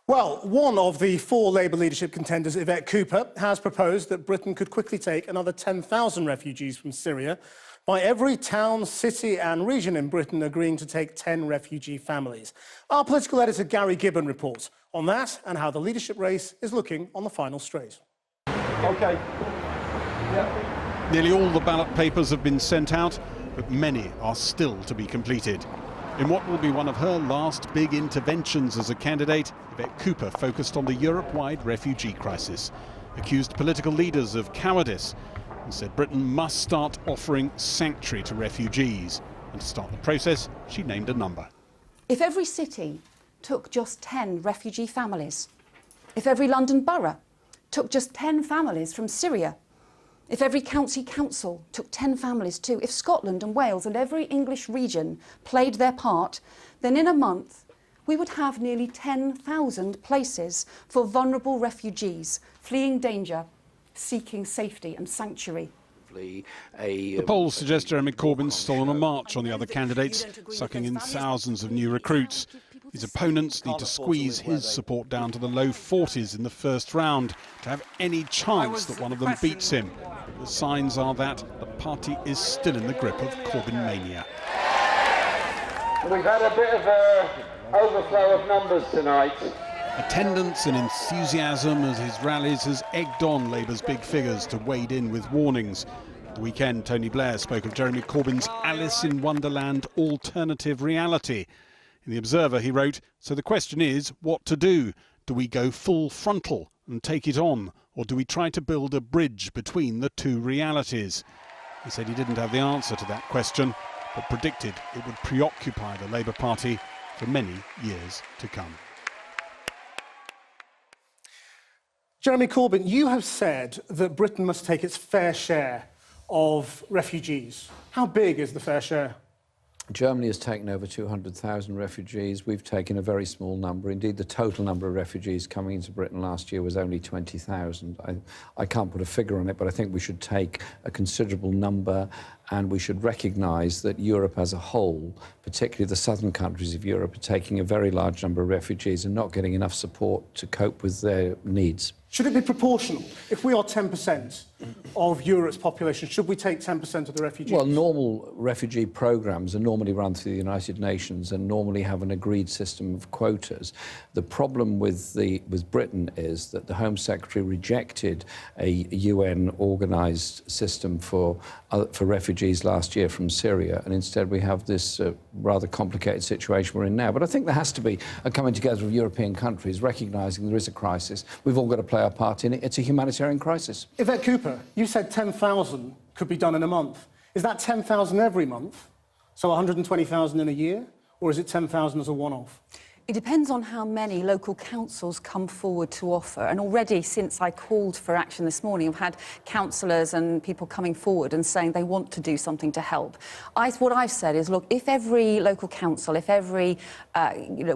Well, one of the four Labour leadership contenders, Yvette Cooper, has proposed that Britain could quickly take another 10,000 refugees from Syria by every town, city and region in Britain agreeing to take 10 refugee families. Our political editor Gary Gibbon reports on that and how the leadership race is looking on the final straight. OK. Yeah. Nearly all the ballot papers have been sent out, but many are still to be completed. In what will be one of her last big interventions as a candidate, Yvette Cooper focused on the Europe-wide refugee crisis, accused political leaders of cowardice and said Britain must start offering sanctuary to refugees. And to start the process, she named a number. If every city took just 10 refugee families, if every London borough took just 10 families from Syria, if every county council took 10 families too, if Scotland and Wales and every English region played their part, then in a month we would have nearly 10,000 places for vulnerable refugees fleeing danger, seeking safety and sanctuary. The polls suggest Jeremy Corbyn's stolen a march on the other candidates, sucking in thousands of new recruits. His opponents need to squeeze his support down to the low 40s in the first round to have any chance that one of them beats him. The signs are that the party is still in the grip of Corbyn mania. We've had a bit of an overflow of numbers tonight. Attendance and enthusiasm at his rallies has egged on Labour's big figures to wade in with warnings. At the weekend, Tony Blair spoke of Jeremy Corbyn's Alice in Wonderland alternative reality. In The Observer, he wrote, "So the question is what to do. Do we go full frontal and take it on, or do we try to build a bridge between the two realities?" He said he didn't have the answer to that question, but predicted it would preoccupy the Labour Party for many years to come. Jeremy Corbyn, you have said that Britain must take its fair share of refugees. How big is the fair share? Germany has taken over 200,000 refugees. We've taken a very small number. Indeed, the total number of refugees coming into Britain last year was only 20,000. I can't put a figure on it, but I think we should take a considerable number, and we should recognise that Europe as a whole, particularly the southern countries of Europe, are taking a very large number of refugees and not getting enough support to cope with their needs. Should it be proportional? If we are 10% of Europe's population, should we take 10% of the refugees? Well, normal refugee programmes are normally run through the United Nations and normally have an agreed system of quotas. The problem with Britain is that the Home Secretary rejected a UN-organised system for refugees last year from Syria, and instead we have this rather complicated situation we're in now. But I think there has to be a coming together of European countries recognising there is a crisis. We've all got to play our part in it. It's a humanitarian crisis. Yvette Cooper, you said 10,000 could be done in a month. Is that 10,000 every month? So 120,000 in a year? Or is it 10,000 as a one-off? It depends on how many local councils come forward to offer. And already, since I called for action this morning, I've had councillors and people coming forward and saying they want to do something to help. What I've said is, look, if every local council, if every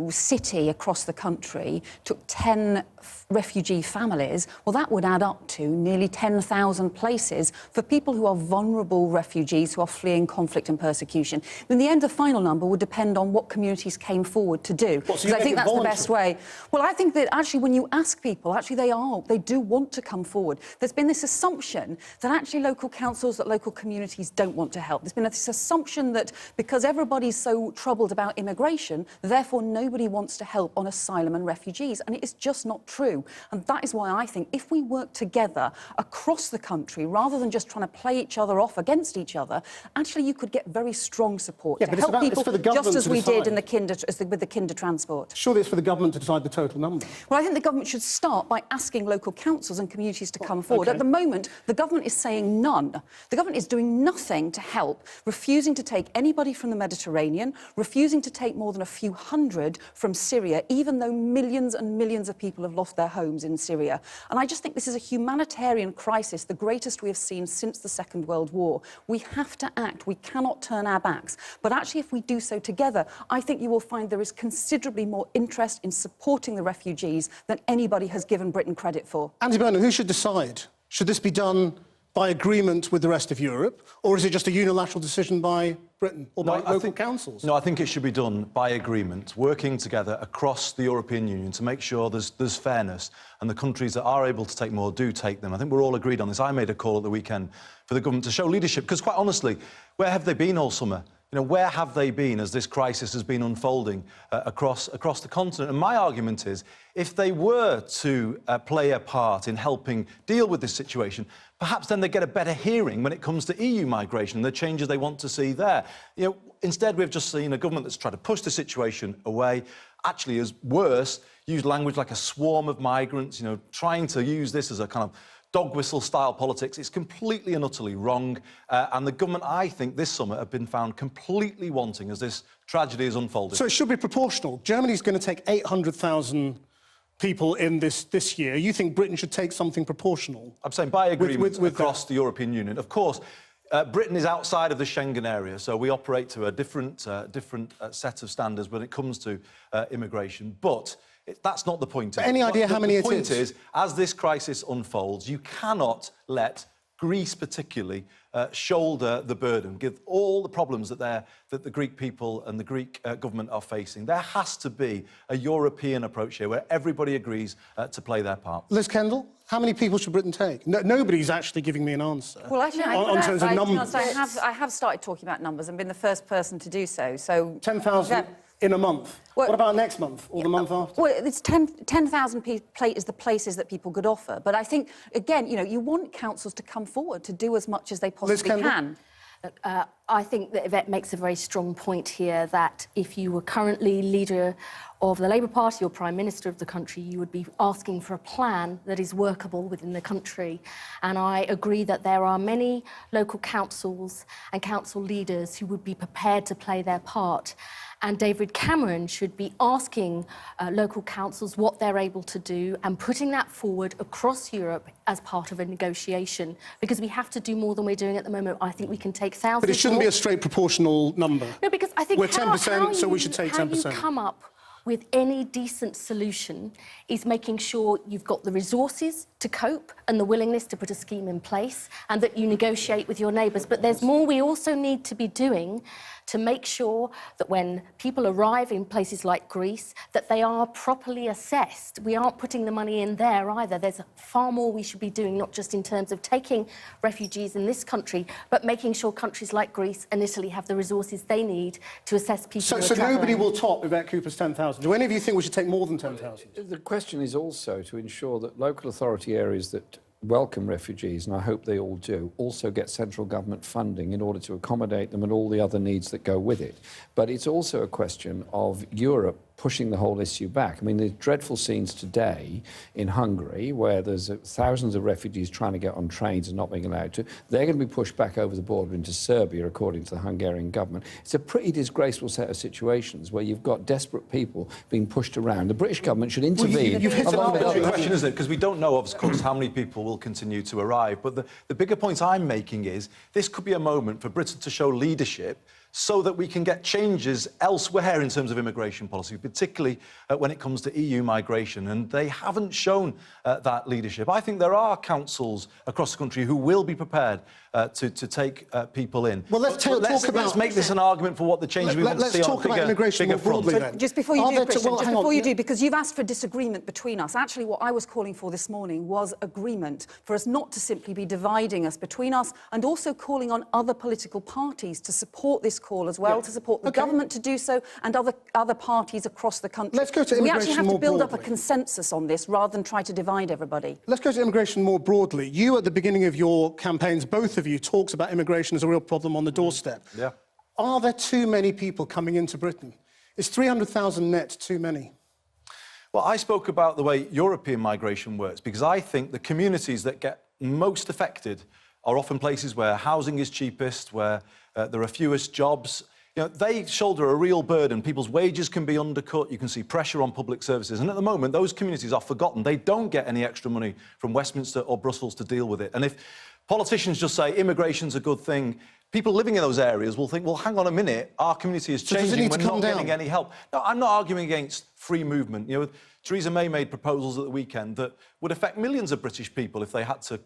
city across the country took 10 refugee families, well, that would add up to nearly 10,000 places for people who are vulnerable refugees who are fleeing conflict and persecution. In the end, the final number would depend on what communities came forward to do. Because I think that's the best way. Well, I think that actually when you ask people, actually they do want to come forward. There's been this assumption that actually local councils, that local communities don't want to help. There's been this assumption that because everybody's so troubled about immigration, therefore nobody wants to help on asylum and refugees. And it is just not true. And that is why I think if we work together across the country, rather than just trying to play each other off against each other, actually you could get very strong support to help people, just as we did in with the kinder transport. Surely it's for the government to decide the total number. Well, I think the government should start by asking local councils and communities to come forward. Okay. At the moment, the government is saying none. The government is doing nothing to help, refusing to take anybody from the Mediterranean, refusing to take more than a few hundred from Syria, even though millions and millions of people have lost their homes in Syria. And I just think this is a humanitarian crisis, the greatest we have seen since the Second World War. We have to act. We cannot turn our backs. But actually, if we do so together, I think you will find there is considerably more interest in supporting the refugees than anybody has given Britain credit for. Andy Burnham, who should decide? Should this be done by agreement with the rest of Europe, or is it just a unilateral decision by Britain or by local councils? No, I think it should be done by agreement, working together across the European Union to make sure there's fairness, and the countries that are able to take more do take them. I think we're all agreed on this. I made a call at the weekend for the government to show leadership, because quite honestly, where have they been all summer? You know, where have they been as this crisis has been unfolding across the continent? And my argument is, if they were to play a part in helping deal with this situation, perhaps then they get a better hearing when it comes to EU migration and the changes they want to see there. You know, instead we've just seen a government that's tried to push the situation away, actually is worse, used language like a swarm of migrants, you know, trying to use this as a kind of dog whistle style politics. It's completely and utterly wrong. And the government, I think, this summer have been found completely wanting as this tragedy is unfolding. So it should be proportional. Germany's going to take 800,000 people in this year. You think Britain should take something proportional? I'm saying by agreement with across the European Union. Of course, Britain is outside of the Schengen area, so we operate to a different set of standards when it comes to immigration. But that's not the point. Any idea how many it is? The point is, as this crisis unfolds, you cannot let Greece particularly shoulder the burden, give all the problems that the Greek people and the Greek government are facing. There has to be a European approach here where everybody agrees to play their part. Liz Kendall, how many people should Britain take? Nobody's actually giving me an answer. Well, actually, on terms of numbers. I have started talking about numbers and been the first person to do so. So 10,000 in a month. Well, what about next month or the month after? Well, it's 10,000 is the places that people could offer. But I think, again, you know, you want councils to come forward to do as much as they possibly can. I think that Yvette makes a very strong point here that if you were currently leader of the Labour Party or Prime Minister of the country, you would be asking for a plan that is workable within the country. And I agree that there are many local councils and council leaders who would be prepared to play their part. And David Cameron should be asking local councils what they're able to do and putting that forward across Europe as part of a negotiation, because we have to do more than we're doing at the moment. I think we can take thousands. But it shouldn't be a straight proportional number. No, because I think we're 10%, so we should take 10%. How you come up with any decent solution is making sure you've got the resources to cope and the willingness to put a scheme in place, and that you negotiate with your neighbours. But there's more we also need to be doing to make sure that when people arrive in places like Greece, that they are properly assessed. We aren't putting the money in there either. There's far more we should be doing, not just in terms of taking refugees in this country, but making sure countries like Greece and Italy have the resources they need to assess people who are travelling. Nobody will top Yvette Cooper's 10,000. Do any of you think we should take more than 10,000? The question is also to ensure that local authority areas that welcome refugees, and I hope they all do, also get central government funding in order to accommodate them and all the other needs that go with it. But it's also a question of Europe pushing the whole issue back. I mean, the dreadful scenes today in Hungary, where there's thousands of refugees trying to get on trains and not being allowed to, they're going to be pushed back over the border into Serbia, according to the Hungarian government. It's a pretty disgraceful set of situations where you've got desperate people being pushed around. The British government should intervene. You've hit an arbitrary question, isn't it? Because we don't know, of course, how many people will continue to arrive. But the bigger point I'm making is this could be a moment for Britain to show leadership so that we can get changes elsewhere in terms of immigration policy, particularly when it comes to EU migration. And they haven't shown that leadership. I think there are councils across the country who will be prepared to take people in. Well, let's make this an argument for what the change we want to see on a bigger front. Let's talk about immigration more broadly, then. Just before you do, Krishnan, just before you do, because you've asked for disagreement between us. Actually, what I was calling for this morning was agreement, for us not to simply be dividing us between us, and also calling on other political parties to support this call as well, to support the government to do so, and other parties across the country. Let's go to we immigration actually have to more build up a broadly. consensus on this rather than try to divide everybody. Let's go to immigration more broadly. You, at the beginning of your campaigns, both of you, talked about immigration as a real problem on the doorstep. Yeah. Are there too many people coming into Britain? Is 300,000 net too many? Well, I spoke about the way European migration works, because I think the communities that get most affected are often places where housing is cheapest, where there are fewest jobs. You know, they shoulder a real burden. People's wages can be undercut. You can see pressure on public services. And at the moment, those communities are forgotten. They don't get any extra money from Westminster or Brussels to deal with it. And if politicians just say immigration's a good thing, people living in those areas will think, well, hang on a minute, our community is changing, we're not getting any help. No, I'm not arguing against free movement. You know, Theresa May made proposals at the weekend that would affect millions of British people if they had to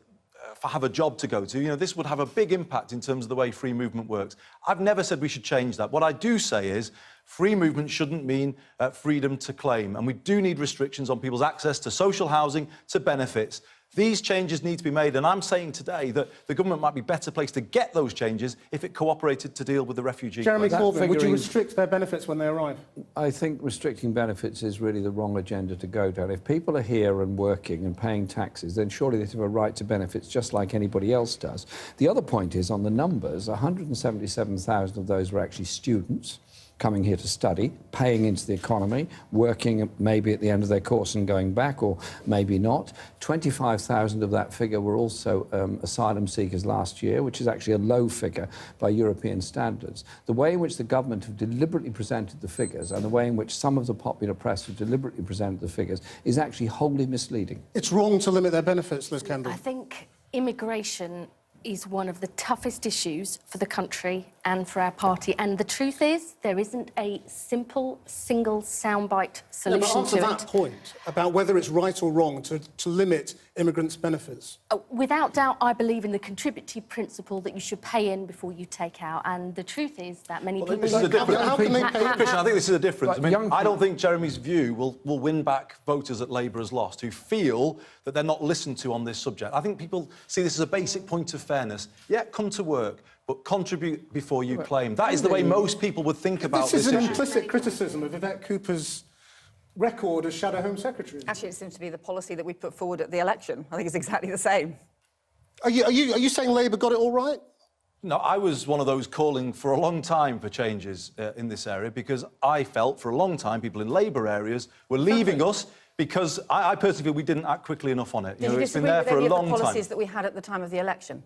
have a job to go to. You know, this would have a big impact in terms of the way free movement works. I've never said we should change that. What I do say is free movement shouldn't mean freedom to claim, and we do need restrictions on people's access to social housing, to benefits. These changes need to be made, and I'm saying today that the government might be better placed to get those changes if it cooperated to deal with the refugee Jeremy crisis. Corbyn, would you restrict their benefits when they arrive? I think restricting benefits is really the wrong agenda to go down. If people are here and working and paying taxes, then surely they have a right to benefits just like anybody else does. The other point is, on the numbers, 177,000 of those were actually students coming here to study, paying into the economy, working maybe at the end of their course and going back, or maybe not. 25,000 of that figure were also asylum seekers last year, which is actually a low figure by European standards. The way in which the government have deliberately presented the figures and the way in which some of the popular press have deliberately presented the figures is actually wholly misleading. It's wrong to limit their benefits, Liz Kendall. I think immigration is one of the toughest issues for the country and for our party. And the truth is, there isn't a simple, single soundbite solution to it. That point about whether it's right or wrong to limit immigrants' benefits. Without doubt, I believe in the contributory principle that you should pay in before you take out. And the truth is that many people... This is a difference. How can they pay? Krishnan, I think this is a difference. Like, I mean, I don't think Jeremy's view will win back voters that Labour has lost, who feel that they're not listened to on this subject. I think people see this as a basic point of fairness. Yeah, come to work, but contribute before you claim. That is the way most people would think about this issue. This is an implicit criticism of Yvette Cooper's record as Shadow Home Secretary. Actually, it seems to be the policy that we put forward at the election. I think it's exactly the same. Are you saying Labour got it all right? No, I was one of those calling for a long time for changes in this area, because I felt for a long time people in Labour areas were leaving us because I personally feel we didn't act quickly enough on it. Did you it's been disagree there with for any a long of the time. policies that we had at the time of the election?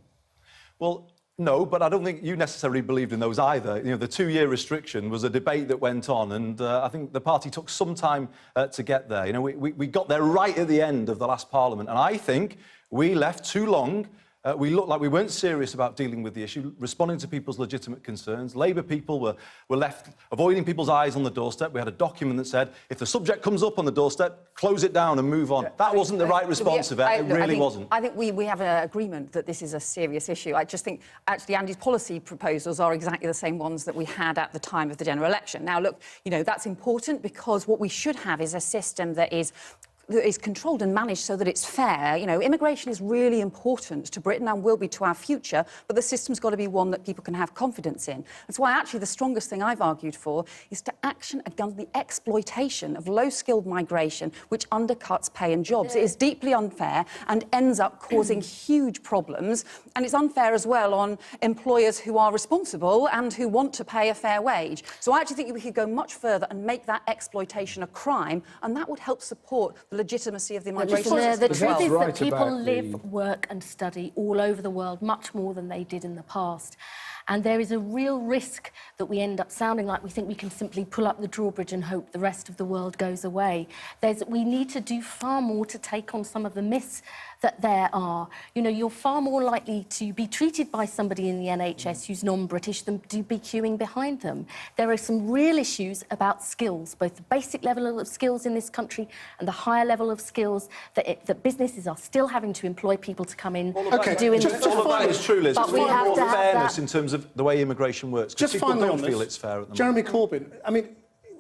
Well, no, but I don't think you necessarily believed in those either. You know, the 2-year restriction was a debate that went on, and I think the party took some time to get there. You know, we got there right at the end of the last Parliament, and I think we left too long. We looked like we weren't serious about dealing with the issue, responding to people's legitimate concerns. Labour people were left avoiding people's eyes on the doorstep. We had a document that said, if the subject comes up on the doorstep, close it down and move on. Yeah, that wasn't the right response of it. It really wasn't. I think we have an agreement that this is a serious issue. I just think, actually, Andy's policy proposals are exactly the same ones that we had at the time of the general election. Now, look, you know, that's important because what we should have is a system that is controlled and managed so that it's fair. You know, immigration is really important to Britain and will be to our future, but the system's got to be one that people can have confidence in. That's why actually the strongest thing I've argued for is to action against the exploitation of low-skilled migration, which undercuts pay and jobs. It is deeply unfair and ends up causing huge problems, and it's unfair as well on employers who are responsible and who want to pay a fair wage. So I actually think we could go much further and make that exploitation a crime, and that would help support the legitimacy of the migration system. The truth is that people live, work and study all over the world much more than they did in the past. And there is a real risk that we end up sounding like we think we can simply pull up the drawbridge and hope the rest of the world goes away. We need to do far more to take on some of the myths that there are. You know, you're far more likely to be treated by somebody in the NHS who's non-British than to be queuing behind them. There are some real issues about skills, both the basic level of skills in this country and the higher level of skills that businesses are still having to employ people to come in to do in this all of that is true, Liz. But It's we more have to have fairness that. in terms of the way immigration works. Just people finally don't on feel this, it's fair at the moment. Jeremy Corbyn, I mean,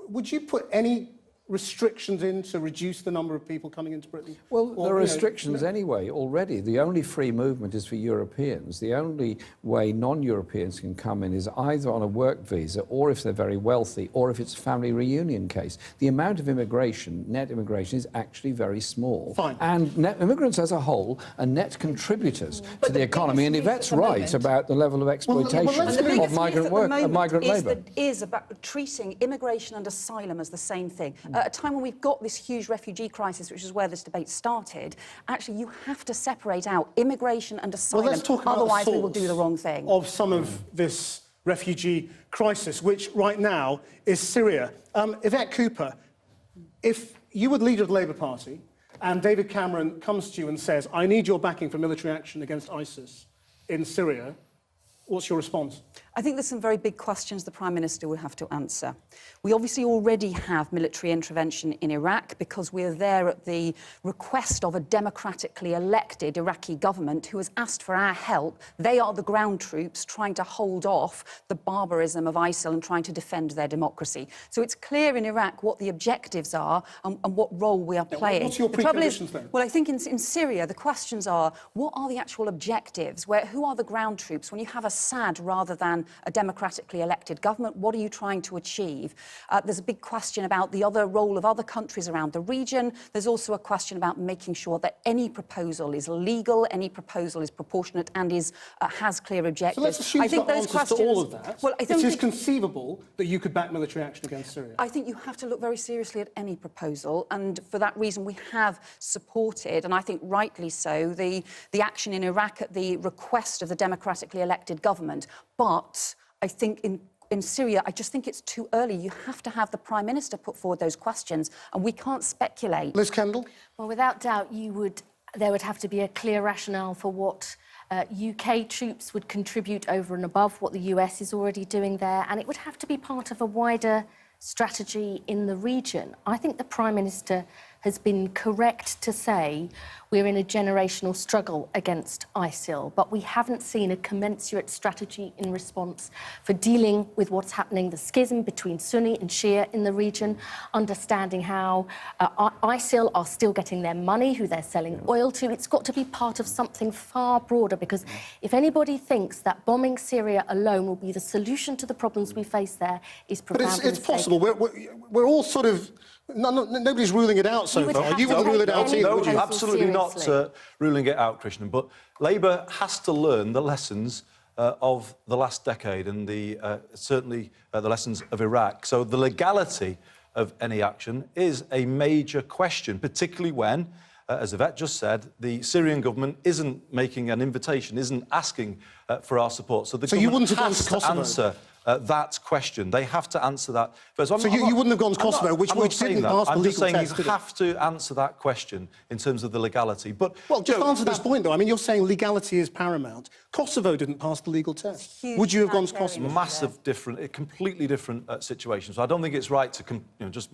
would you put any restrictions in to reduce the number of people coming into Britain? Well, there are restrictions anyway already. The only free movement is for Europeans. The only way non-Europeans can come in is either on a work visa or if they're very wealthy or if it's a family reunion case. The amount of immigration, net immigration, is actually very small. Fine. And net immigrants as a whole are net contributors to the economy. And Yvette's right about the level of exploitation of migrant work, of migrant labour. Is about treating immigration and asylum as the same thing. At a time when we've got this huge refugee crisis, which is where this debate started, actually you have to separate out immigration and asylum. Well, let's talk about otherwise we will do the wrong thing. Of some of this refugee crisis, which right now is Syria. Yvette Cooper, if you were the leader of the Labour Party and David Cameron comes to you and says, I need your backing for military action against ISIS in Syria, what's your response? I think there's some very big questions the Prime Minister will have to answer. We obviously already have military intervention in Iraq because we're there at the request of a democratically elected Iraqi government who has asked for our help. They are the ground troops trying to hold off the barbarism of ISIL and trying to defend their democracy. So it's clear in Iraq what the objectives are and what role we are playing. What's your The trouble is, preconditions then? well, I think in Syria, the questions are, what are the actual objectives? Who are the ground troops? When you have Assad rather than a democratically elected government, what are you trying to achieve? There's a big question about the role of other countries around the region. There's also a question about making sure that any proposal is legal, any proposal is proportionate and has clear objectives. So let's assume I think you've got those answers questions, to all of that. well, It is conceivable that you could back military action against Syria. I think you have to look very seriously at any proposal, and for that reason we have supported, and I think rightly so, the action in Iraq at the request of the democratically elected government. But I think in Syria, I just think it's too early. You have to have the Prime Minister put forward those questions, and we can't speculate. Liz Kendall? Well, without doubt, there would have to be a clear rationale for what UK troops would contribute over and above what the US is already doing there, and it would have to be part of a wider strategy in the region. I think the Prime Minister has been correct to say we're in a generational struggle against ISIL, but we haven't seen a commensurate strategy in response for dealing with what's happening, the schism between Sunni and Shia in the region, understanding how ISIL are still getting their money, who they're selling oil to. It's got to be part of something far broader, because if anybody thinks that bombing Syria alone will be the solution to the problems we face there, is profoundly But it's possible. We're all sort of... nobody's ruling it out so far. You wouldn't rule it out either, No, would you? absolutely not ruling it out, Krishnan. But Labour has to learn the lessons of the last decade and certainly the lessons of Iraq. So the legality of any action is a major question, particularly when, as Yvette just said, the Syrian government isn't making an invitation, isn't asking for our support. So you wouldn't have gone has to to Kosovo? answer that question. They have to answer that first. So you wouldn't have gone to Kosovo, which didn't pass the I'm just legal saying test, you did it? have to answer that question in terms of the legality. But Well, just answer this point, though. I mean, you're saying legality is paramount. Kosovo didn't pass the legal test. Huge Would you have gone to Kosovo? massive different, completely different situation. So I don't think it's right to just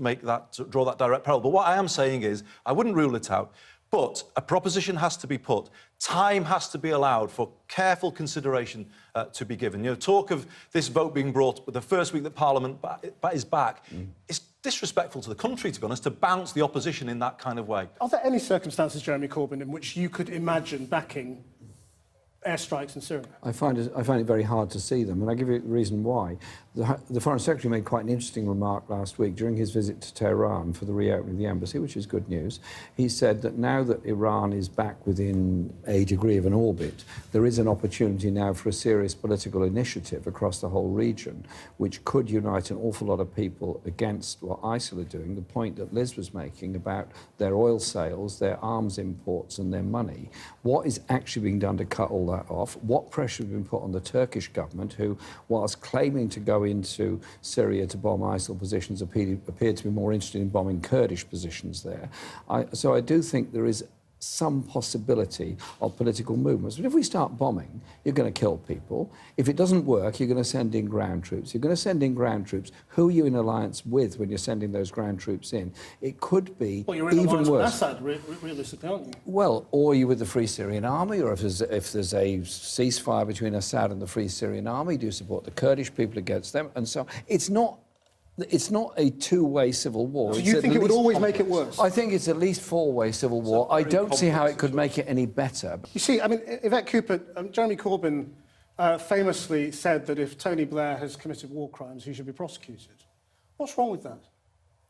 draw that direct parallel. But what I am saying is, I wouldn't rule it out. But a proposition has to be put. Time has to be allowed for careful consideration to be given. Talk of this vote being brought the first week that Parliament is back. It's disrespectful to the country, to be honest, to bounce the opposition in that kind of way. Are there any circumstances, Jeremy Corbyn, in which you could imagine backing airstrikes in Syria? I find it very hard to see them, and I'll give you the reason why. The Foreign Secretary made quite an interesting remark last week during his visit to Tehran for the reopening of the embassy, which is good news. He said that now that Iran is back within a degree of an orbit, there is an opportunity now for a serious political initiative across the whole region, which could unite an awful lot of people against what ISIL are doing. The point that Liz was making about their oil sales, their arms imports and their money. What is actually being done to cut all that off? What pressure has been put on the Turkish government, who, whilst claiming to go into Syria to bomb ISIL positions, appeared to be more interested in bombing Kurdish positions there. So I do think there is some possibility of political movements. But if we start bombing, you're going to kill people. If it doesn't work, you're going to send in ground troops. You're going to send in ground troops. Who are you in alliance with when you're sending those ground troops in? It could be Well, you're in even alliance worse. with Assad, realistically, aren't you? Well, or you with the Free Syrian Army, or if there's a ceasefire between Assad and the Free Syrian Army, do you support the Kurdish people against them? And so it's not a two-way civil war. So you think it would always make it worse? I think it's at least four-way civil war. I don't see how it could make it any better. You see, I mean, Yvette Cooper, Jeremy Corbyn famously said that if Tony Blair has committed war crimes, he should be prosecuted. What's wrong with that?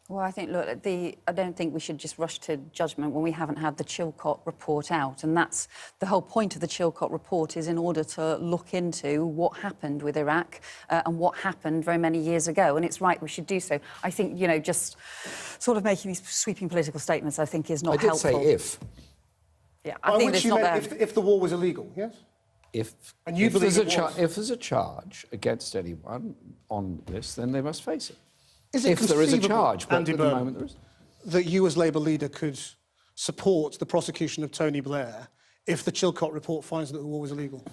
Well, I think, look, I don't think we should just rush to judgment when we haven't had the Chilcot report out. And that's the whole point of the Chilcot report, is in order to look into what happened with Iraq and what happened very many years ago. And it's right, we should do so. I think, just sort of making these sweeping political statements, I think, is not helpful. I did say if. Yeah, I think which it's not there. if the war was illegal, yes? If there's a charge against anyone on this, then they must face it. Is it if there is a charge, but Andy at the Burnham, moment there is. that you as Labour leader could support the prosecution of Tony Blair if the Chilcot report finds that the war was illegal?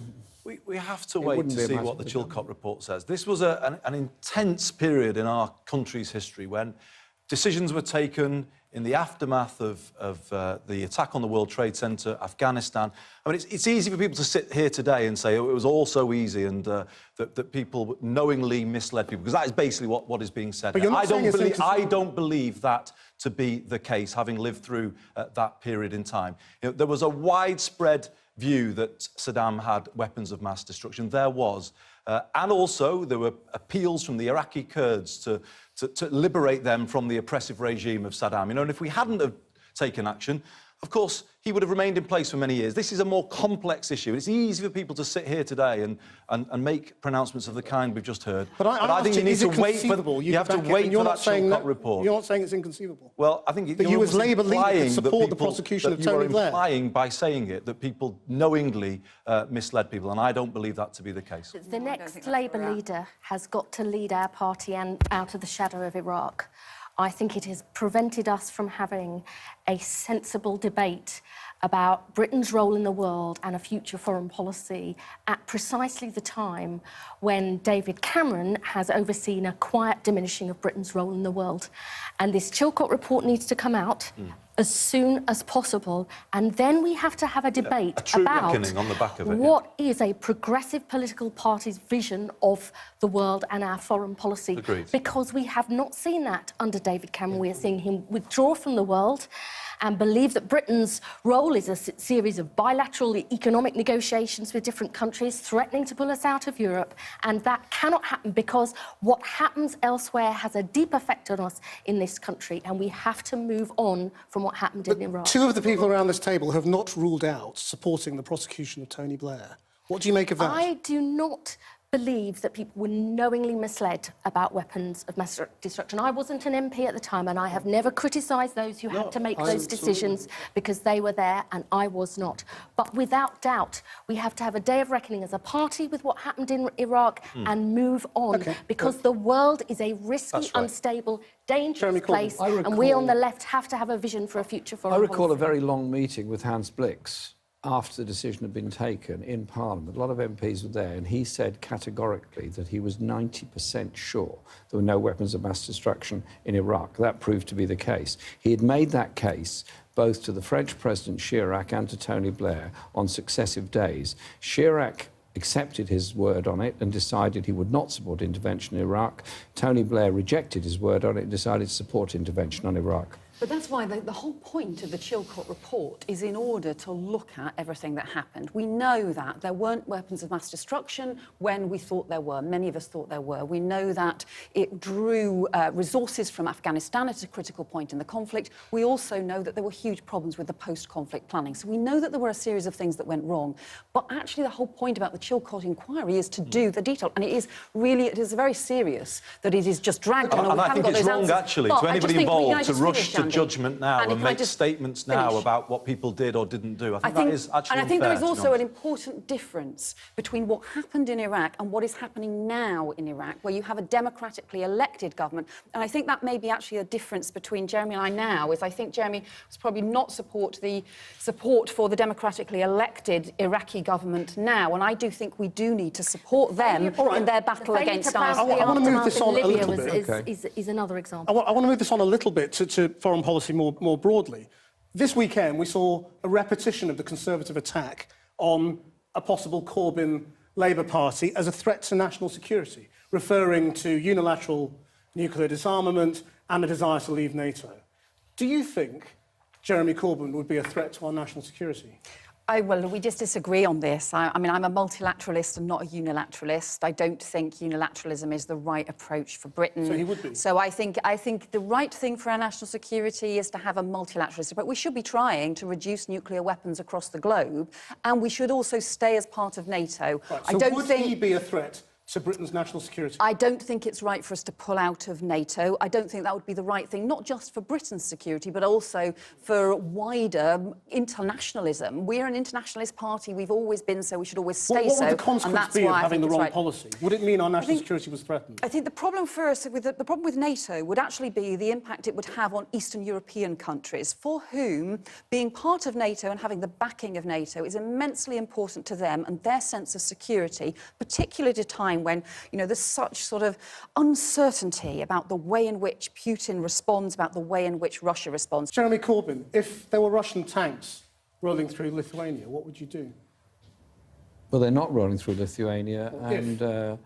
We have to wait to see what the Chilcot report says. This was an intense period in our country's history when decisions were taken in the aftermath of the attack on the World Trade Center, Afghanistan. I mean, it's easy for people to sit here today and say, oh, it was all so easy and that people knowingly misled people, because that is basically what is being said. But you're not I don't believe that to be the case, having lived through that period in time. You know, there was a widespread view that Saddam had weapons of mass destruction. There was. And also, there were appeals from the Iraqi Kurds to liberate them from the oppressive regime of Saddam. You know, and if we hadn't have taken action, of course, he would have remained in place for many years. This is a more complex issue. It's easy for people to sit here today and make pronouncements of the kind we've just heard. But I think you need to wait for... You have to wait for that Chilcot report. You're not saying it's inconceivable? Well, I think... That you as Labour leader support the prosecution of Tony Blair? You are implying by saying it that people knowingly misled people, and I don't believe that to be the case. The next Labour leader has got to lead our party out of the shadow of Iraq. I think it has prevented us from having a sensible debate about Britain's role in the world and a future foreign policy at precisely the time when David Cameron has overseen a quiet diminishing of Britain's role in the world. And this Chilcot report needs to come out as soon as possible, and then we have to have a debate about on the back of it, what is a progressive political party's vision of the world and our foreign policy. Agreed. Because we have not seen that under David Cameron. We are seeing him withdraw from the world and believe that Britain's role is a series of bilateral economic negotiations with different countries, threatening to pull us out of Europe. And that cannot happen, because what happens elsewhere has a deep effect on us in this country, and we have to move on from what happened in Iraq. Two of the people around this table have not ruled out supporting the prosecution of Tony Blair. What do you make of that? I do not believe that people were knowingly misled about weapons of mass destruction. I wasn't an MP at the time, and I have never criticised those who had to make those decisions, because they were there and I was not. But without doubt, we have to have a day of reckoning as a party with what happened in Iraq and move on, because the world is a risky, unstable, dangerous place, and we on the left have to have a vision for a future foreign policy. I recall a very long meeting with Hans Blix after the decision had been taken in Parliament. A lot of MPs were there, and he said categorically that he was 90% sure there were no weapons of mass destruction in Iraq. That proved to be the case. He had made that case both to the French President Chirac and to Tony Blair on successive days. Chirac accepted his word on it and decided he would not support intervention in Iraq. Tony Blair rejected his word on it and decided to support intervention on Iraq. But that's why the whole point of the Chilcot report is in order to look at everything that happened. We know that there weren't weapons of mass destruction when we thought there were. Many of us thought there were. We know that it drew resources from Afghanistan at a critical point in the conflict. We also know that there were huge problems with the post-conflict planning. So we know that there were a series of things that went wrong. But actually the whole point about the Chilcot inquiry is to do the detail. And it is very serious that it is just dragged on. And I think it's wrong, actually, to anybody involved to rush to judgment now and make statements now about what people did or didn't do. I think that is actually And I think there is unfair, also an important difference between what happened in Iraq and what is happening now in Iraq, where you have a democratically elected government. And I think that may be actually a difference between Jeremy and I now, is I think Jeremy was probably not support for the democratically elected Iraqi government now. And I do think we do need to support them in their battle against ISIL. I want to move this on a little bit. Is another example. I want to move this on a little bit to foreign policy more broadly. This weekend, we saw a repetition of the Conservative attack on a possible Corbyn Labour Party as a threat to national security, referring to unilateral nuclear disarmament and a desire to leave NATO. Do you think Jeremy Corbyn would be a threat to our national security? Well, we just disagree on this. I mean, I'm a multilateralist and not a unilateralist. I don't think unilateralism is the right approach for Britain. So he would be? So I think the right thing for our national security is to have a multilateralist approach. We should be trying to reduce nuclear weapons across the globe, and we should also stay as part of NATO. Right, so would he be a threat to Britain's national security? I don't think it's right for us to pull out of NATO. I don't think that would be the right thing, not just for Britain's security, but also for wider internationalism. We're an internationalist party. We've always been so. We should always stay what so. would the consequence be of having the wrong policy? Would it mean our national security was threatened? I think the problem for us, the problem with NATO would actually be the impact it would have on Eastern European countries, for whom being part of NATO and having the backing of NATO is immensely important to them and their sense of security, particularly at a time when, you know, there's such sort of uncertainty about the way in which Putin responds, about the way in which Russia responds. Jeremy Corbyn, if there were Russian tanks rolling through Lithuania, what would you do? Well, they're not rolling through Lithuania, and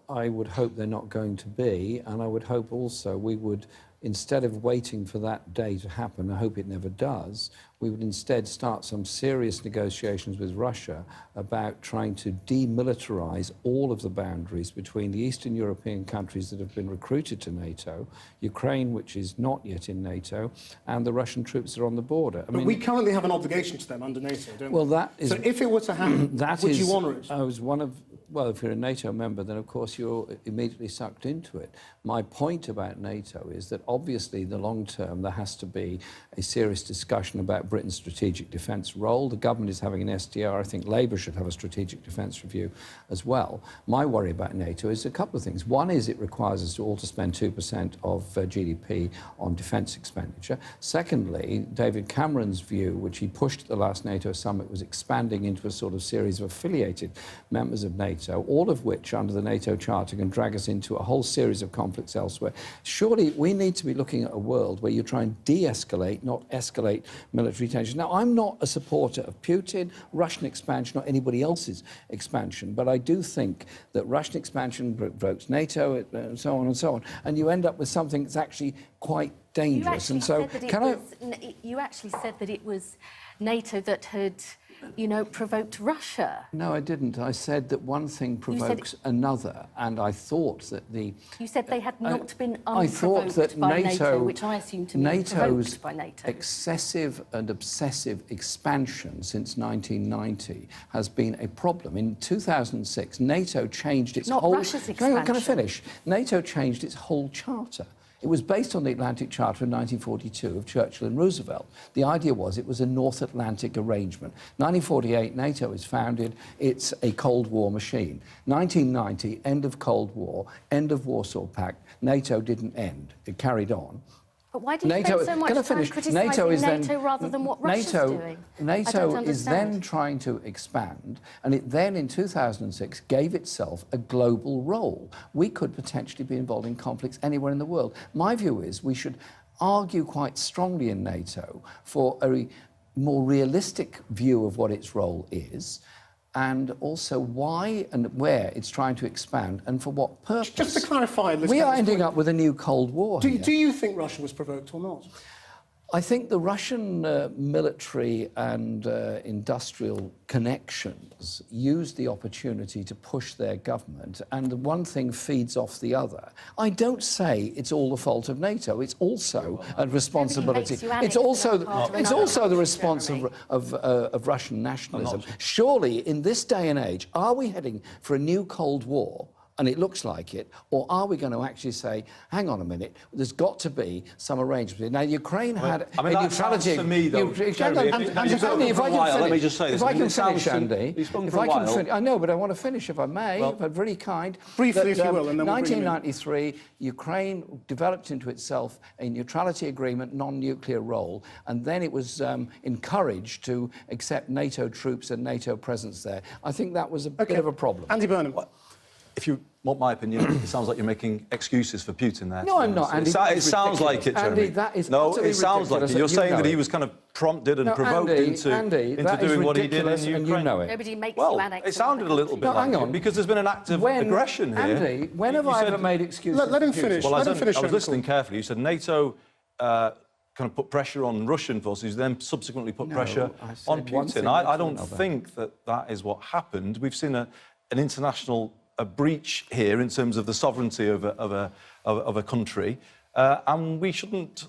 I would hope they're not going to be, and I would hope also we would, instead of waiting for that day to happen, I hope it never does, we would instead start some serious negotiations with Russia about trying to demilitarize all of the boundaries between the Eastern European countries that have been recruited to NATO, Ukraine, which is not yet in NATO, and the Russian troops that are on the border. But we currently have an obligation to them under NATO, don't we? Well, that is... So if it were to happen, would you honour it? I was one of... Well, if you're a NATO member, then of course you're immediately sucked into it. My point about NATO is that obviously in the long term there has to be a serious discussion about Britain's strategic defence role. The government is having an SDR. I think Labour should have a strategic defence review as well. My worry about NATO is a couple of things. One is it requires us all to spend 2% of GDP on defence expenditure. Secondly, David Cameron's view, which he pushed at the last NATO summit, was expanding into a sort of series of affiliated members of NATO, all of which, under the NATO Charter, can drag us into a whole series of conflicts elsewhere. Surely we need to be looking at a world where you try and de-escalate, not escalate military tensions. Now, I'm not a supporter of Putin, Russian expansion, or anybody else's expansion, but I do think that Russian expansion provokes NATO, and so on and so on, and you end up with something that's actually quite dangerous. You actually said that it was NATO that had, you know, provoked Russia. No, I didn't. I said that one thing provokes another, and I thought that the... You said they had not been I thought that by NATO, which I assumed to be provoked by NATO. Excessive and obsessive expansion since 1990 has been a problem. In 2006, NATO changed its whole... Russia's expansion. Can I finish? NATO changed its whole charter. It was based on the Atlantic Charter in 1942 of Churchill and Roosevelt. The idea was it was a North Atlantic arrangement. 1948, NATO is founded. It's a Cold War machine. 1990, end of Cold War, end of Warsaw Pact. NATO didn't end. It carried on. But why do you spend so much time criticising NATO rather than what Russia's doing? NATO is then trying to expand, and it then, in 2006, gave itself a global role. We could potentially be involved in conflicts anywhere in the world. My view is we should argue quite strongly in NATO for a more realistic view of what its role is, and also why and where it's trying to expand and for what purpose. Just to clarify, Liz we are Kendall's ending point, up with a new Cold War here. Do you think Russia was provoked or not? I think the Russian military and industrial connections used the opportunity to push their government, and the one thing feeds off the other. I don't say it's all the fault of NATO. It's also a responsibility. It's also the response of Russian nationalism. Surely, in this day and age, are we heading for a new Cold War? And it looks like it, or are we going to actually say, hang on a minute, there's got to be some arrangement? Now, Ukraine had a neutrality... To me, though, Jeremy, let me just say this. If I can finish, Andy, if I can finish... I know, but I want to finish, if I may, if I'm very kind. Briefly, if you will, and then we'll bring you in. 1993, Ukraine developed into itself a neutrality agreement, non-nuclear role, and then it was encouraged to accept NATO troops and NATO presence there. I think that was a bit of a problem. Andy Burnham. If you want my opinion, it sounds like you're making excuses for Putin there. No, I'm not, Andy. It sounds like it, Jeremy. Andy, that is no, it sounds like it. You're saying that he was kind of prompted and provoked into doing what he did in Ukraine. And you know it. Nobody makes Well, you annex. it sounded a little bit like it, because there's been an act of aggression here. Andy, when have I ever made excuses? Let him finish. Well, I was Jeremy listening carefully. You said NATO kind of put pressure on Russian forces, then subsequently put pressure on Putin. I don't think that is what happened. We've seen an international breach here in terms of the sovereignty of a country. and we shouldn't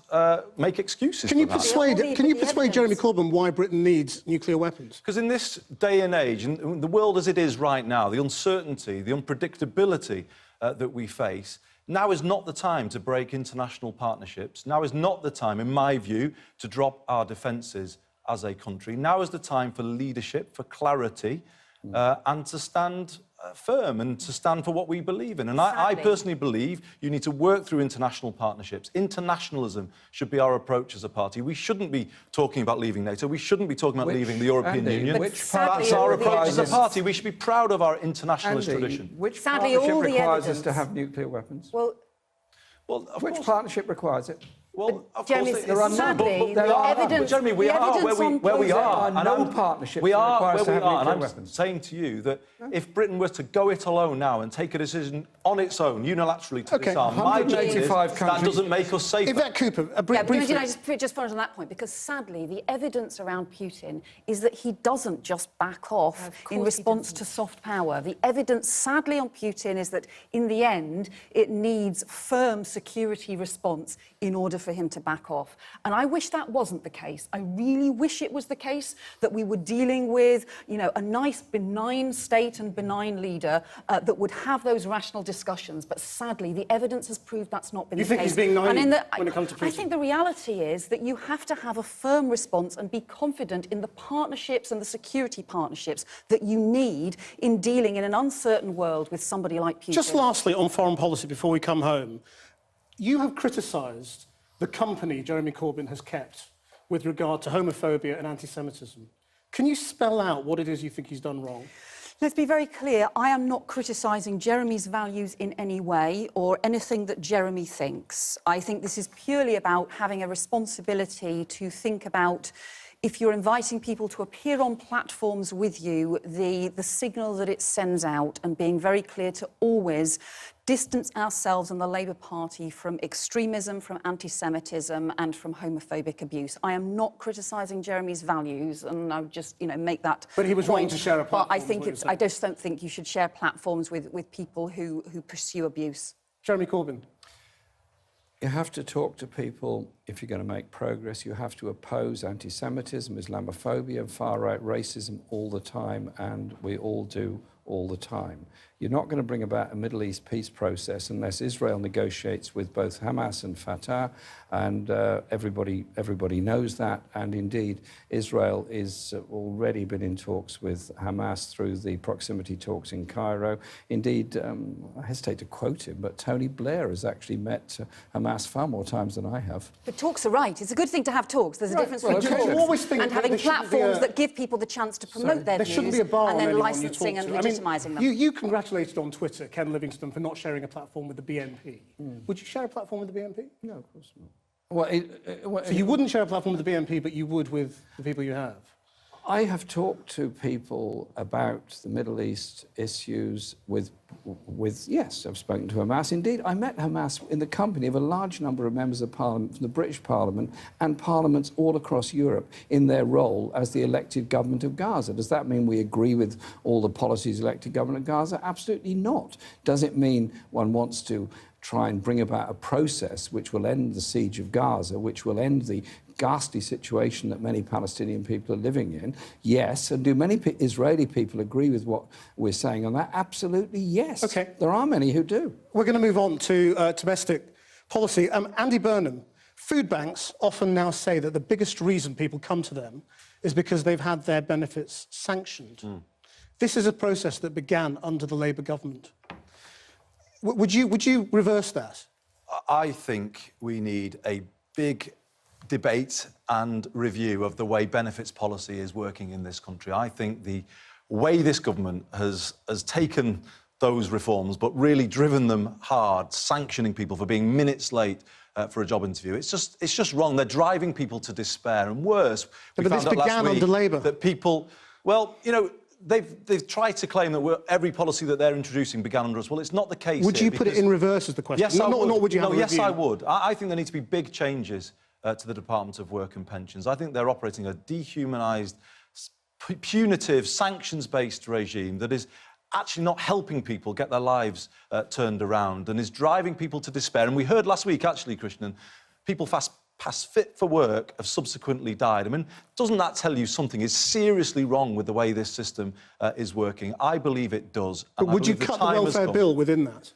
make excuses Can you for that. persuade Jeremy Corbyn why Britain needs nuclear weapons? Because in this day and age, in the world as it is right now, the uncertainty, the unpredictability that we face, now is not the time to break international partnerships. Now is not the time, in my view, to drop our defences as a country. Now is the time for leadership, for clarity, and to stand firm and to stand for what we believe in. And I personally believe you need to work through international partnerships. Internationalism should be our approach as a party. We shouldn't be talking about leaving NATO. We shouldn't be talking about leaving the European Union. That's our approach as a party. We should be proud of our internationalist tradition. Which Sadly, partnership all the requires us evidence- to have nuclear weapons? Well, Of Which course- partnership requires it? Well, of Jeremy, course, there are none. sadly, There the are none. evidence... Jeremy, we the are evidence on where we Putin- are. There are no partnerships we that are require where us to we have are, and nuclear I'm weapons. saying to you that if Britain was to go it alone now and take a decision on its own, unilaterally to Okay, disarm, my judgment is 185 that countries. doesn't make us safer. Yvette Cooper, Yeah, but briefly. can I just finish on that point? Because sadly, the evidence around Putin is that he doesn't just back off in response to soft power. The evidence, sadly, on Putin is that in the end, it needs firm security response in order for him to back off. And I wish that wasn't the case. I really wish it was the case that we were dealing with, you know, a nice, benign state and benign leader that would have those rational discussions. But sadly, the evidence has proved that's not been You the think case. he's being naive And in the- when it comes to I Putin? think the reality is that you have to have a firm response and be confident in the partnerships and the security partnerships that you need in dealing in an uncertain world with somebody like Putin. Just lastly, on foreign policy, before we come home, you have criticised the company Jeremy Corbyn has kept with regard to homophobia and anti-Semitism. Can you spell out what it is you think he's done wrong? Let's be very clear. I am not criticising Jeremy's values in any way or anything that Jeremy thinks. I think this is purely about having a responsibility to think about, if you're inviting people to appear on platforms with you, the signal that it sends out, and being very clear to always distance ourselves and the Labour Party from extremism, from anti-Semitism and from homophobic abuse. I am not criticising Jeremy's values, and I would just, you know, make that But he was wrong point. to share a platform, But I is think what you're it's, saying. I just don't think you should share platforms with people who pursue abuse. Jeremy Corbyn. You have to talk to people if you're going to make progress. You have to oppose anti-Semitism, Islamophobia, far-right racism all the time, and we all do all the time. You're not going to bring about a Middle East peace process unless Israel negotiates with both Hamas and Fatah, and everybody knows that. And indeed, Israel is already been in talks with Hamas through the proximity talks in Cairo. Indeed, I hesitate to quote him, but Tony Blair has actually met Hamas far more times than I have. But talks are right. It's a good thing to have talks. There's a difference well, between okay. talks You always think and that having there shouldn't be platforms a- that give people the chance to promote their There views shouldn't be a bar and on then anyone you licensing talk and to. I mean, legitimising them. You congratulated on Twitter Ken Livingstone for not sharing a platform with the BNP. Would you share a platform with the BNP? No, of course not. Well, So you wouldn't share a platform with the BNP, but you would with the people you have? I have talked to people about the Middle East issues with yes, I've spoken to Hamas. Indeed, I met Hamas in the company of a large number of members of Parliament from the British Parliament and parliaments all across Europe in their role as the elected government of Gaza. Does that mean we agree with all the policies of the elected government of Gaza? Absolutely not. Does it mean one wants to try and bring about a process which will end the siege of Gaza, which will end the ghastly situation that many Palestinian people are living in? Yes. And do many Israeli people agree with what we're saying on that? Absolutely yes. OK. There are many who do. We're going to move on to domestic policy. Andy Burnham, food banks often now say that the biggest reason people come to them is because they've had their benefits sanctioned. This is a process that began under the Labour government. Would you reverse that? I think we need a big debate and review of the way benefits policy is working in this country. I think the way this government has taken those reforms but really driven them hard, sanctioning people for being minutes late for a job interview, it's just wrong. They're driving people to despair, and worse, we But found this out last began week under Labour. that people, well, you know, they've tried to claim that every policy that they're introducing began under us. Well, it's not the case. Would you put it in reverse, is the question? Yes, I would. Not would you have a yes, review? I would. I think there need to be big changes to the Department of Work and Pensions. I think they're operating a dehumanised, punitive, sanctions-based regime that is actually not helping people get their lives turned around and is driving people to despair. And we heard last week, actually, Krishnan, people past fit for work have subsequently died. I mean, doesn't that tell you something is seriously wrong with the way this system is working? I believe it does. But would you cut the welfare bill within that?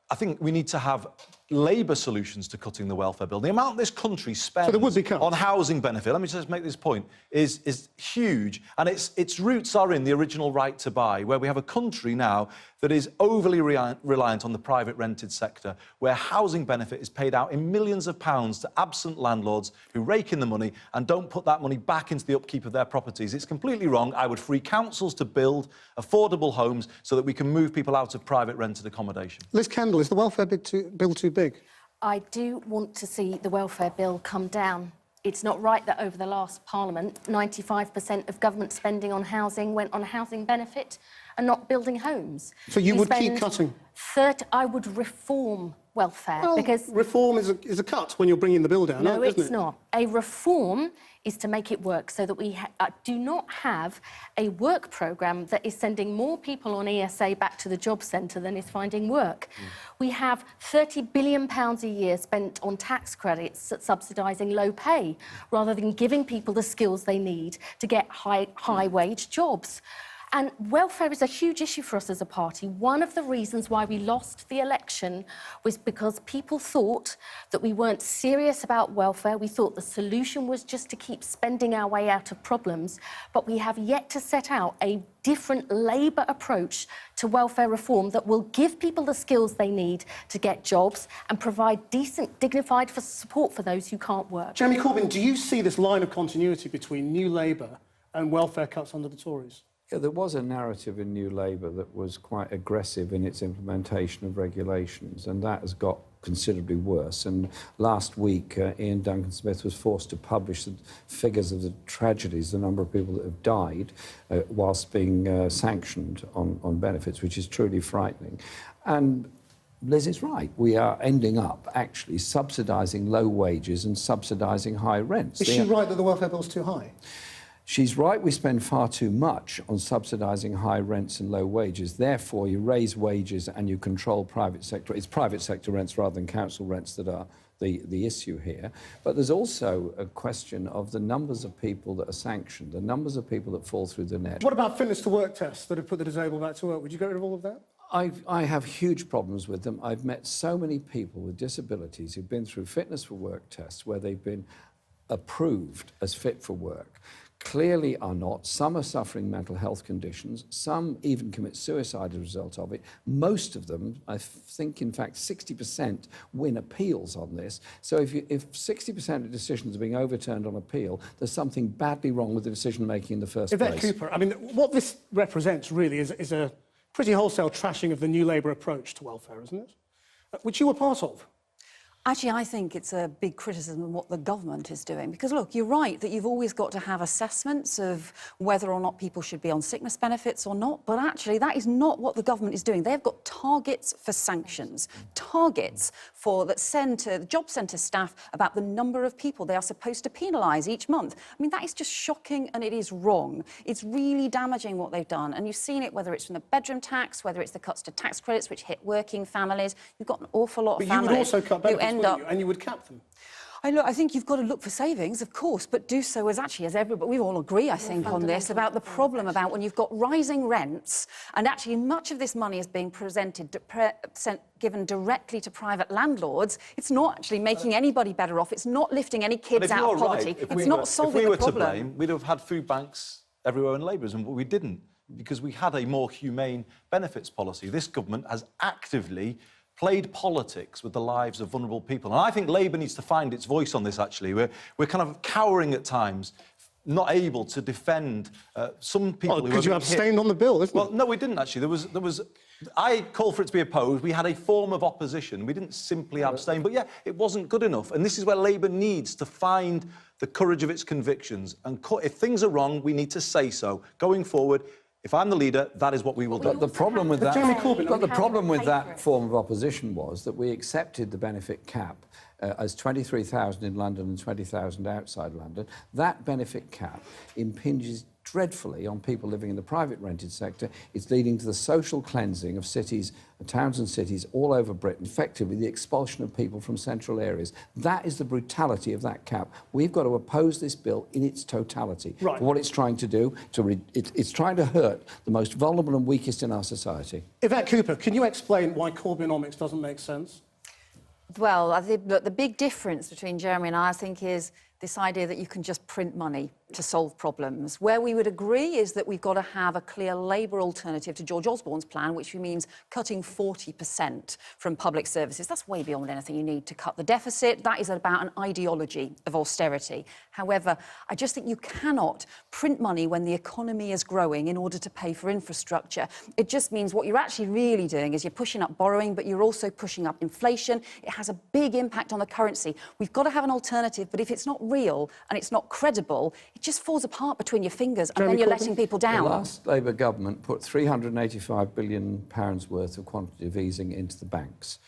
I think we need to have Labour solutions to cutting the welfare bill. The amount this country spends on housing benefit, let me just make this point, is huge. And its roots are in the original right to buy, where we have a country now that is overly reliant on the private rented sector, where housing benefit is paid out in millions of pounds to absent landlords who rake in the money and don't put that money back into the upkeep of their properties. It's completely wrong. I would free councils to build affordable homes so that we can move people out of private rented accommodation. Liz Kendall, is the welfare bill too big? I do want to see the welfare bill come down. It's not right that over the last Parliament, 95% of government spending on housing went on housing benefit and not building homes. So you would keep cutting? I would reform welfare, well, because reform is a cut when you're bringing the bill down. No, isn't it's not. A reform is to make it work so that we do not have a work programme that is sending more people on ESA back to the job centre than is finding work. We have £30 billion a year spent on tax credits subsidising low pay, rather than giving people the skills they need to get high-wage jobs. And welfare is a huge issue for us as a party. One of the reasons why we lost the election was because people thought that we weren't serious about welfare. We thought the solution was just to keep spending our way out of problems. But we have yet to set out a different Labour approach to welfare reform that will give people the skills they need to get jobs and provide decent, dignified support for those who can't work. Jeremy Corbyn, do you see this line of continuity between New Labour and welfare cuts under the Tories? Yeah, there was a narrative in New Labour that was quite aggressive in its implementation of regulations, and that has got considerably worse. And last week, Ian Duncan-Smith was forced to publish the figures of the tragedies, the number of people that have died whilst being sanctioned on benefits, which is truly frightening. And Liz is right. We are ending up actually subsidising low wages and subsidising high rents. Is she right that the welfare bill's too high? She's right, we spend far too much on subsidising high rents and low wages. Therefore, you raise wages and you control private sector. It's private sector rents rather than council rents that are the issue here. But there's also a question of the numbers of people that are sanctioned, the numbers of people that fall through the net. What about fitness to work tests that have put the disabled back to work? Would you get rid of all of that? I have huge problems with them. I've met so many people with disabilities who've been through fitness for work tests where they've been approved as fit for work. Clearly are not. Some are suffering mental health conditions. Some even commit suicide as a result of it. Most of them, I think, in fact, 60% win appeals on this. So if 60% of decisions are being overturned on appeal, there's something badly wrong with the decision-making in the first place. Yvette Cooper, I mean, what this represents really is a pretty wholesale trashing of the New Labour approach to welfare, isn't it? Which you were part of. Actually, I think it's a big criticism of what the government is doing. Because, look, you're right that you've always got to have assessments of whether or not people should be on sickness benefits or not. But actually, that is not what the government is doing. They've got targets for sanctions, targets that send to the job centre staff about the number of people they are supposed to penalise each month. I mean, that is just shocking and it is wrong. It's really damaging what they've done. And you've seen it, whether it's from the bedroom tax, whether it's the cuts to tax credits, which hit working families. You've got an awful lot of families. But you would also cut benefits, wouldn't you? And you would cap them. I think you've got to look for savings, of course, but do so as everybody, we all agree, I think, on this, about the problem about when you've got rising rents, and actually much of this money is being given directly to private landlords. It's not actually making anybody better off. It's not lifting any kids out of poverty. It's not solving the problem. If we were to blame, we'd have had food banks everywhere in Labour's, but we didn't, because we had a more humane benefits policy. This government has actively played politics with the lives of vulnerable people. And I think Labour needs to find its voice on this, actually. We're kind of cowering at times, not able to defend some people. Because you abstained on the bill, isn't it? Well, no, we didn't, actually. There was... I called for it to be opposed. We had a form of opposition. We didn't simply abstain. But, yeah, it wasn't good enough. And this is where Labour needs to find the courage of its convictions. And if things are wrong, we need to say so. Going forward, if I'm the leader, that is what we will do. But the problem with that, form of opposition was that we accepted the benefit cap as 23,000 in London and 20,000 outside London, that benefit cap impinges dreadfully on people living in the private rented sector. It's leading to the social cleansing of cities, towns and cities all over Britain, effectively the expulsion of people from central areas. That is the brutality of that cap. We've got to oppose this bill in its totality. Right. For what it's trying to do. It's trying to hurt the most vulnerable and weakest in our society. Yvette Cooper, can you explain why Corbynomics doesn't make sense? Well, I think the big difference between Jeremy and I think, is this idea that you can just print money to solve problems. Where we would agree is that we've got to have a clear Labour alternative to George Osborne's plan, which means cutting 40% from public services. That's way beyond anything you need to cut the deficit. That is about an ideology of austerity. However, I just think you cannot print money when the economy is growing in order to pay for infrastructure. It just means what you're actually really doing is you're pushing up borrowing, but you're also pushing up inflation. It has a big impact on the currency. We've got to have an alternative, but if it's not real and it's not credible, it just falls apart between your fingers, and then you're letting people down. The last Labour government put £385 billion worth of quantitative easing into the banks.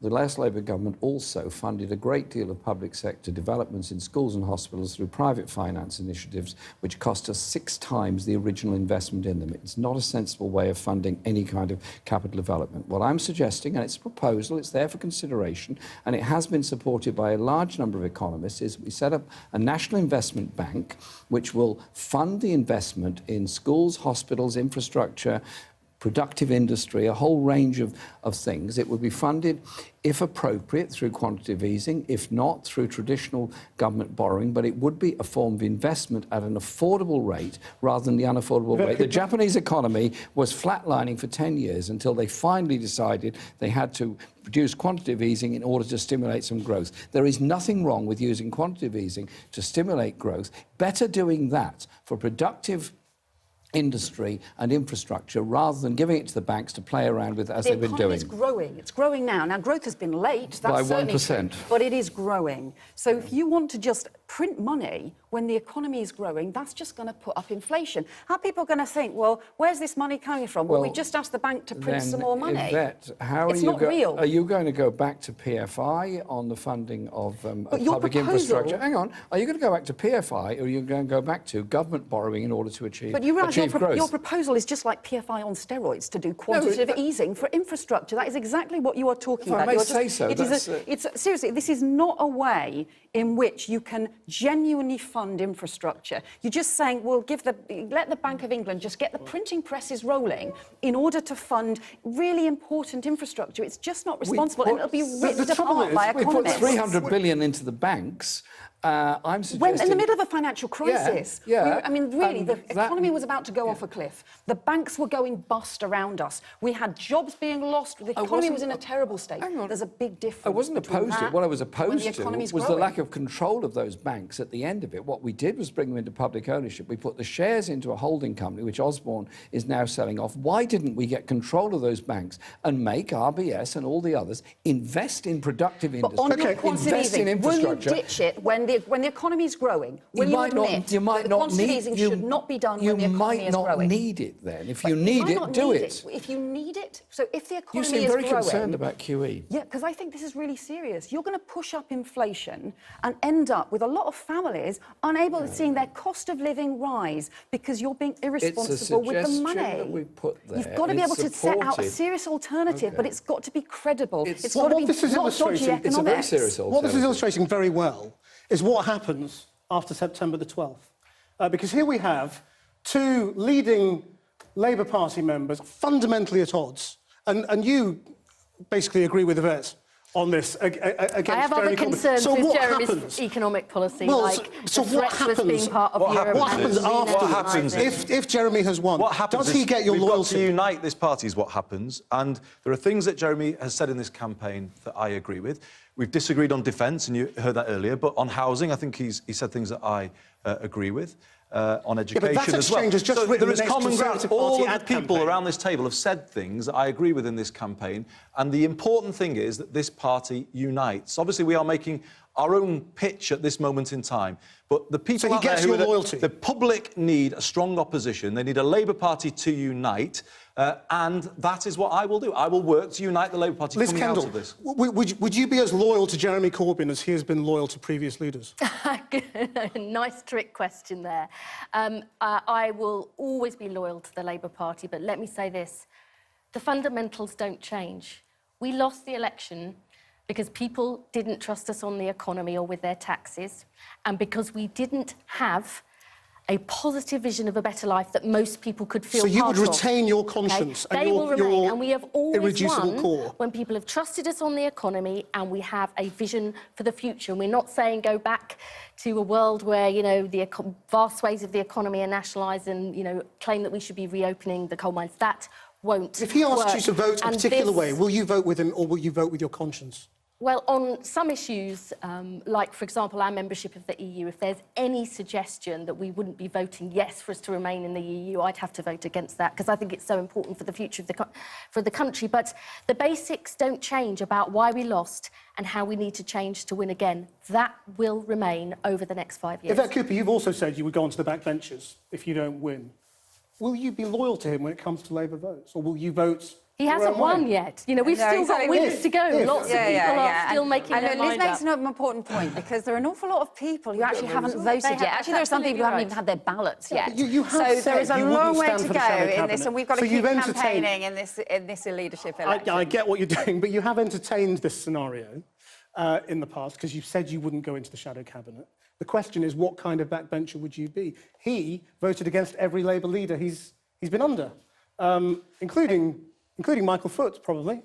The last Labour government also funded a great deal of public sector developments in schools and hospitals through private finance initiatives, which cost us 6 times the original investment in them. It's not a sensible way of funding any kind of capital development. What I'm suggesting, and it's a proposal, it's there for consideration, and it has been supported by a large number of economists, is we set up a national investment bank which will fund the investment in schools, hospitals, infrastructure, productive industry, a whole range of things. It would be funded, if appropriate, through quantitative easing, if not, through traditional government borrowing, but it would be a form of investment at an affordable rate rather than the unaffordable rate. The Japanese economy was flatlining for 10 years until they finally decided they had to produce quantitative easing in order to stimulate some growth. There is nothing wrong with using quantitative easing to stimulate growth. Better doing that for productive industry and infrastructure rather than giving it to the banks to play around with as they've been doing. The economy is growing. It's growing now. Now, growth has been late. That's by certainly 1%. true, but it is growing. So if you want to just print money when the economy is growing, that's just going to put up inflation. How are people going to think, well, where's this money coming from? Well, we just asked the bank to print some more money. Yvette, how it's are you not real. Are you going to go back to PFI on the funding of public infrastructure? Hang on. Are you going to go back to PFI, or are you going to go back to government borrowing in order to achieve growth? But you realise your proposal is just like PFI on steroids to do quantitative easing for infrastructure. That is exactly what you are talking about. If I may say so, seriously, this is not a way in which you can genuinely fund infrastructure. You're just saying, well, let the Bank of England just get the printing presses rolling in order to fund really important infrastructure. It's just not responsible, and it'll be ripped apart by economists. We put £300 billion into the banks. I'm suggesting... When in the middle of a financial crisis. Yeah. I mean, really, the economy was about to go off a cliff. The banks were going bust around us. We had jobs being lost. The economy was in a terrible state. There's a big difference. I wasn't opposed to it. What I was opposed to was growing. the lack of control of those banks at the end of it. What we did was bring them into public ownership. We put the shares into a holding company, which Osborne is now selling off. Why didn't we get control of those banks and make RBS and all the others invest in productive industry, invest in infrastructure? Will you ditch it when the economy is growing? Will you admit you might not quantitative need easing should not be done when the economy is growing? You might not need it then. If you need it, do it. If you need it, so if the economy is growing... You seem very growing, concerned about QE. Yeah, because I think this is really serious. You're going to push up inflation and end up with a lot of families unable to see their cost of living rise because you're being irresponsible with the money. That we put there. You've got to be able to set out a serious alternative, but it's got to be credible. It's got to be not dodgy economics. It's a very serious alternative. What this is illustrating very well is what happens after September the 12th. Because here we have 2 leading Labour Party members fundamentally at odds. And you basically agree with Yvette on this against I have Jeremy other Corbyn. concerns So with what Jeremy's happens? economic policy, Well, like so the what threats happens? being part of Europe. What happens afterwards? What happens if Jeremy has won? What happens does he get your we've loyalty? Got to unite this party is what happens. And there are things that Jeremy has said in this campaign that I agree with. We've disagreed on defence, and you heard that earlier. But on housing, I think he said things that I agree with. On education but that as well. exchange is just written there is the next common ground. Conservative Party All of ad the people campaign. around this table have said things that I agree with in this campaign. And the important thing is that this party unites. Obviously, we are making our own pitch at this moment in time. But the people So he out there gets who your are loyalty? the public need a strong opposition. They need a Labour Party to unite, and that is what I will do. I will work to unite the Labour Party Liz coming Kendall, out of this. would you be as loyal to Jeremy Corbyn as he has been loyal to previous leaders? Nice trick question there. I will always be loyal to the Labour Party, but let me say this. The fundamentals don't change. We lost the election because people didn't trust us on the economy or with their taxes, and because we didn't have a positive vision of a better life that most people could feel So you would part of. retain your conscience Okay? and They your, will remain, your and we have always irreducible won core. when people have trusted us on the economy and we have a vision for the future. And we're not saying go back to a world where, you know, the vast swathes of the economy are nationalised and, you know, claim that we should be reopening the coal mines. That won't If he asks work. you to vote a And particular this- way, will you vote with him or will you vote with your conscience? Well, on some issues, like, for example, our membership of the EU, if there's any suggestion that we wouldn't be voting yes for us to remain in the EU, I'd have to vote against that, because I think it's so important for the future of the country. But the basics don't change about why we lost and how we need to change to win again. That will remain over the next 5 years. Yvette Cooper, you've also said you would go onto the backbenches if you don't win. Will you be loyal to him when it comes to Labour votes, or will you vote... He hasn't won yet. You know, we've No, still exactly. got weeks to go. If. Lots of people are still making their Liz mind makes up. an important point, because there are an awful lot of people who actually haven't voted They yet. have- Actually, there are some people who haven't absolutely even had their ballots Yeah, yet. but you have so there said is a you wouldn't long way stand to for go the shadow in this, cabinet. and we've got So to keep you've entertained- campaigning in this leadership election. I get what you're doing, but you have entertained this scenario in the past because you said you wouldn't go into the shadow cabinet. The question is, what kind of backbencher would you be? He voted against every Labour leader he's been under, including Michael Foot, probably.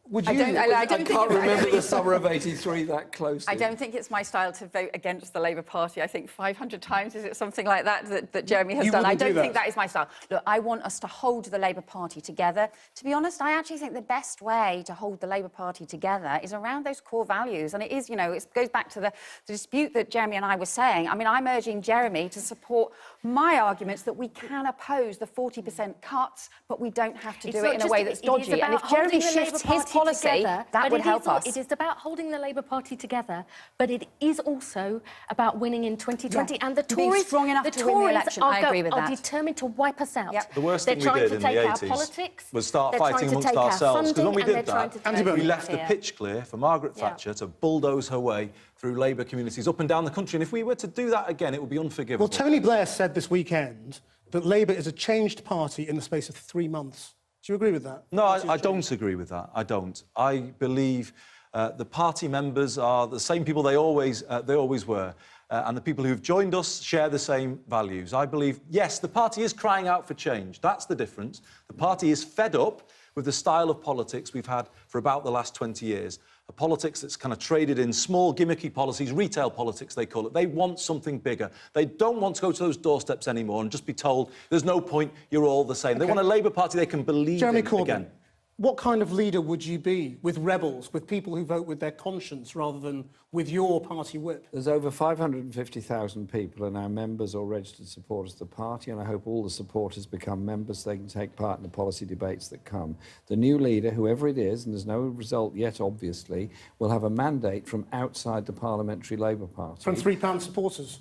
Would you... I don't can't remember the summer of '83 that closely. I don't think it's my style to vote against the Labour Party. I think 500 times, is it something like that Jeremy has You done? I wouldn't do don't that. think that is my style. Look, I want us to hold the Labour Party together. To be honest, I actually think the best way to hold the Labour Party together is around those core values. And it is, you know, it goes back to the dispute that Jeremy and I were saying. I mean, I'm urging Jeremy to support my arguments that we can oppose the 40% cuts, but we don't have to do it in a way that's dodgy. And if Jeremy shifts his policy, that would help us. It is about holding the Labour Party together, but it is also about winning in 2020. Yeah. And the Being Tories, strong enough to win the election. I agree with are that. determined to wipe us out. Yep. The worst They're thing we trying did to in the take our 80s politics, was start they're fighting trying to amongst take our ourselves. Because when we funding, did and they're trying that, to take we our left the here. pitch clear for Margaret Yeah. Thatcher to bulldoze her way through Labour communities up and down the country. And if we were to do that again, it would be unforgivable. Well, Tony Blair said this weekend that Labour is a changed party in the space of 3 months. Do you agree with that? No, I don't agree with that. I don't. I believe the party members are the same people they always were. And the people who've joined us share the same values. I believe, yes, the party is crying out for change. That's the difference. The party is fed up with the style of politics we've had for about the last 20 years. A politics that's kind of traded in small, gimmicky policies, retail politics, they call it. They want something bigger. They don't want to go to those doorsteps anymore and just be told, there's no point, you're all the same. They want a Labour Party they can believe Jeremy in Corbyn, again. what kind of leader would you be with rebels, with people who vote with their conscience rather than with your party whip? There's over 550,000 people are now members or registered supporters of the party, and I hope all the supporters become members so they can take part in the policy debates that come. The new leader, whoever it is, and there's no result yet, obviously, will have a mandate from outside the Parliamentary Labour Party. From £3 supporters?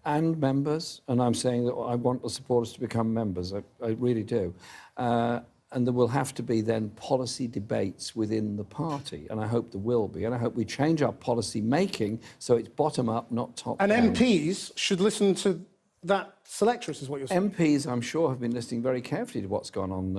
And members, and I'm saying that I want the supporters to become members, I really do. And there will have to be then policy debates within the party, and I hope there will be, and I hope we change our policy making so it's bottom up, not top down. And MPs should listen to that selectress, is what you're saying. MPs, I'm sure, have been listening very carefully to what's gone on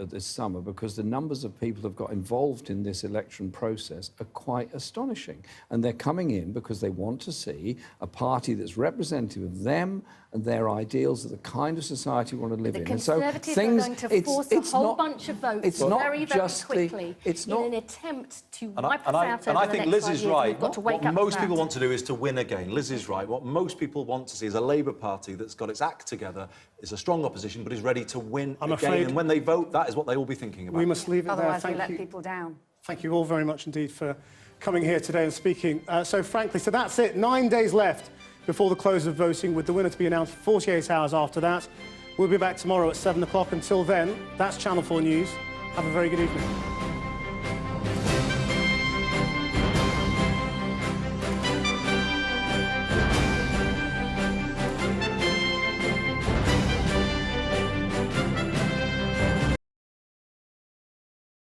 this summer, because the numbers of people who've got involved in this election process are quite astonishing. And they're coming in because they want to see a party that's representative of them and their ideals of the kind of society we want to live The in. And so Conservatives things, are going to force a whole bunch of votes it's not very, very just quickly it's in not, an attempt to And wipe us out I over the think next Liz 5 is years. right. We've got to wake What up most to people that. want to do is to win again. Liz is right. What most people want to see is a Labour Party that's got its act together, is a strong opposition, but is ready to win I'm again. afraid And when they vote, that is what they will be thinking about. We must leave it Otherwise, there. we let Thank you. people down. Thank you all very much indeed for coming here today and speaking so frankly. So that's it. 9 days left before the close of voting, with the winner to be announced 48 hours after that. We'll be back tomorrow at 7 o'clock. Until then, that's Channel 4 News. Have a very good evening.